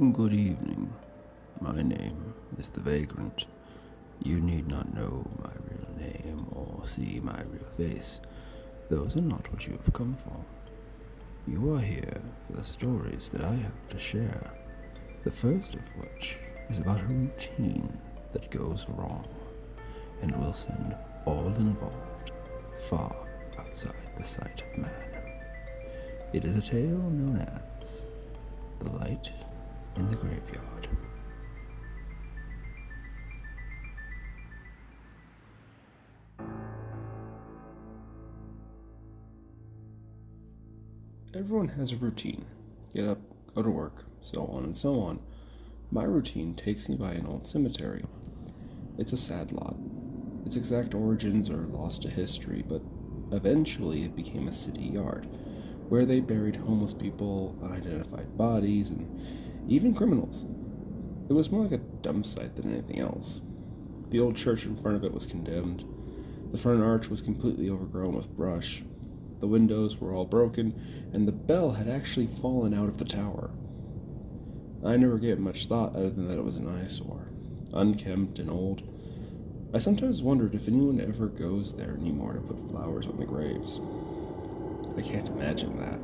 Good evening. My name is the Vagrant. You need not know my real name or see my real face. Those are not what you have come for. You are here for the stories that I have to share. The first of which is about a routine that goes wrong and will send all involved far outside the sight of man. It is a tale known as The Light in the Graveyard. Everyone has a routine. Get up, go to work, so on and so on. My routine takes me by an old cemetery. It's a sad lot. Its exact origins are lost to history, but eventually it became a city yard, where they buried homeless people, unidentified bodies, and even criminals. It was more like a dump site than anything else. The old church in front of it was condemned. The front arch was completely overgrown with brush. The windows were all broken, and the bell had actually fallen out of the tower. I never gave it much thought other than that it was an eyesore, unkempt and old. I sometimes wondered if anyone ever goes there anymore to put flowers on the graves. I can't imagine that.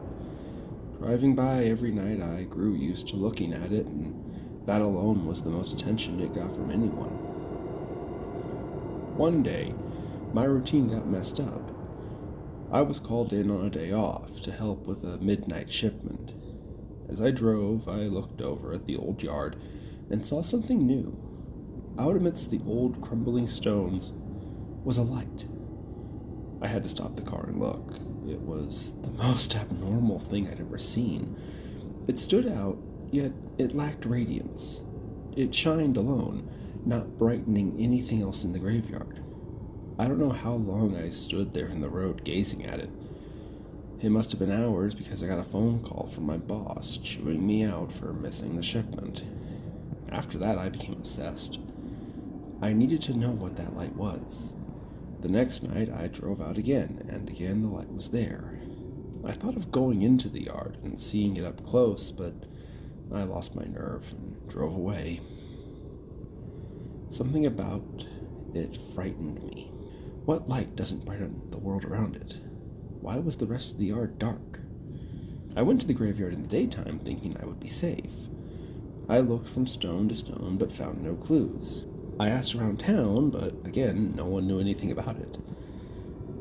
Driving by every night, I grew used to looking at it, and that alone was the most attention it got from anyone. One day, my routine got messed up. I was called in on a day off to help with a midnight shipment. As I drove, I looked over at the old yard and saw something new. Out amidst the old crumbling stones was a light. I had to stop the car and look. It was the most abnormal thing I'd ever seen. It stood out, yet it lacked radiance. It shined alone, not brightening anything else in the graveyard. I don't know how long I stood there in the road gazing at it. It must have been hours because I got a phone call from my boss chewing me out for missing the shipment. After that, I became obsessed. I needed to know what that light was. The next night, I drove out again, and again the light was there. I thought of going into the yard and seeing it up close, but I lost my nerve and drove away. Something about it frightened me. What light doesn't brighten the world around it? Why was the rest of the yard dark? I went to the graveyard in the daytime thinking I would be safe. I looked from stone to stone but found no clues. I asked around town, but again, no one knew anything about it.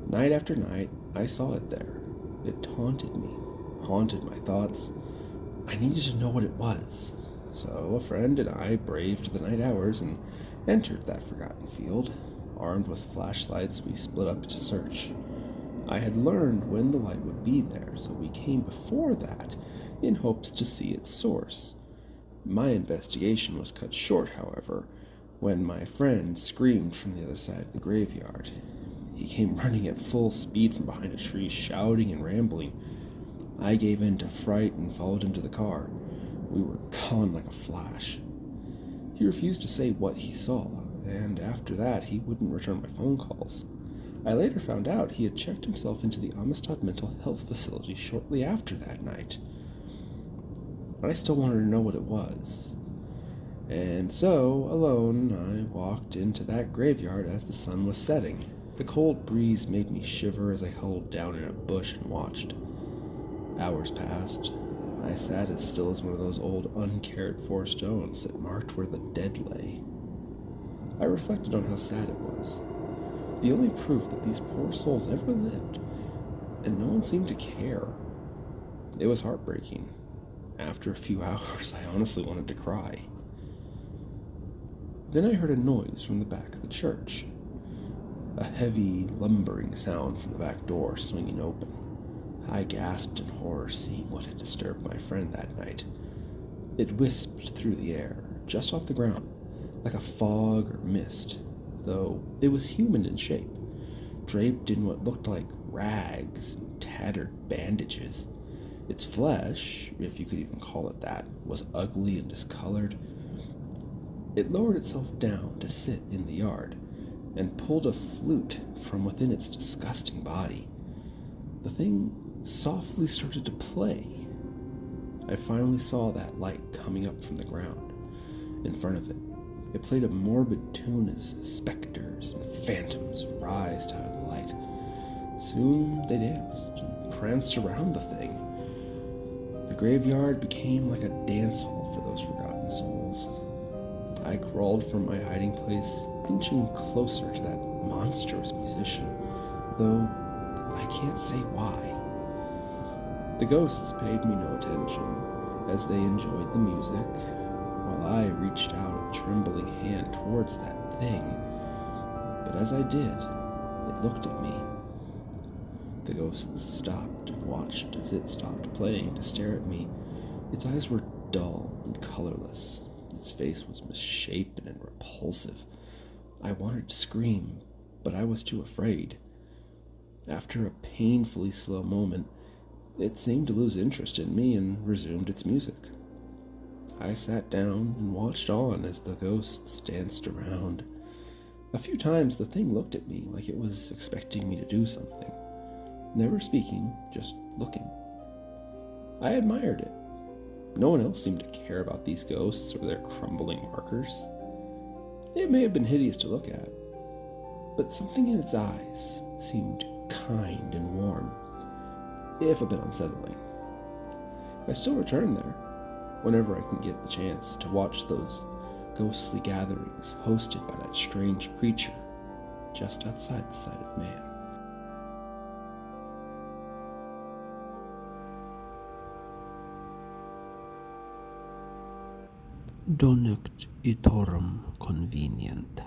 Night after night, I saw it there. It taunted me, haunted my thoughts. I needed to know what it was. So a friend and I braved the night hours and entered that forgotten field. Armed with flashlights, we split up to search. I had learned when the light would be there, so we came before that in hopes to see its source. My investigation was cut short, however, when my friend screamed from the other side of the graveyard. He came running at full speed from behind a tree, shouting and rambling. I gave in to fright and followed him to the car. We were gone like a flash. He refused to say what he saw, and after that, he wouldn't return my phone calls. I later found out he had checked himself into the Amistad mental health facility shortly after that night. I still wanted to know what it was. And so, alone, I walked into that graveyard as the sun was setting. The cold breeze made me shiver as I huddled down in a bush and watched. Hours passed. I sat as still as one of those old uncared-for stones that marked where the dead lay. I reflected on how sad it was. The only proof that these poor souls ever lived, and no one seemed to care. It was heartbreaking. After a few hours, I honestly wanted to cry. Then I heard a noise from the back of the church. A heavy, lumbering sound from the back door swinging open. I gasped in horror, seeing what had disturbed my friend that night. It wisped through the air, just off the ground, like a fog or mist, though it was human in shape, draped in what looked like rags and tattered bandages. Its flesh, if you could even call it that, was ugly and discolored. It lowered itself down to sit in the yard and pulled a flute from within its disgusting body. The thing softly started to play. I finally saw that light coming up from the ground in front of it. It played a morbid tune as specters and phantoms rised out of the light. Soon they danced and pranced around the thing. The graveyard became like a dance hall for those forgotten souls. I crawled from my hiding place, inching closer to that monstrous musician, though I can't say why. The ghosts paid me no attention as they enjoyed the music, while I reached out a trembling hand towards that thing. But as I did, it looked at me. The ghosts stopped and watched as it stopped playing to stare at me. Its eyes were dull and colorless. Its face was misshapen and repulsive. I wanted to scream, but I was too afraid. After a painfully slow moment, it seemed to lose interest in me and resumed its music. I sat down and watched on as the ghosts danced around. A few times the thing looked at me like it was expecting me to do something. Never speaking, just looking. I admired it. No one else seemed to care about these ghosts or their crumbling markers. It may have been hideous to look at, but something in its eyes seemed kind and warm, if a bit unsettling. I still return there whenever I can get the chance to watch those ghostly gatherings hosted by that strange creature just outside the sight of man. Donect itorum convenient.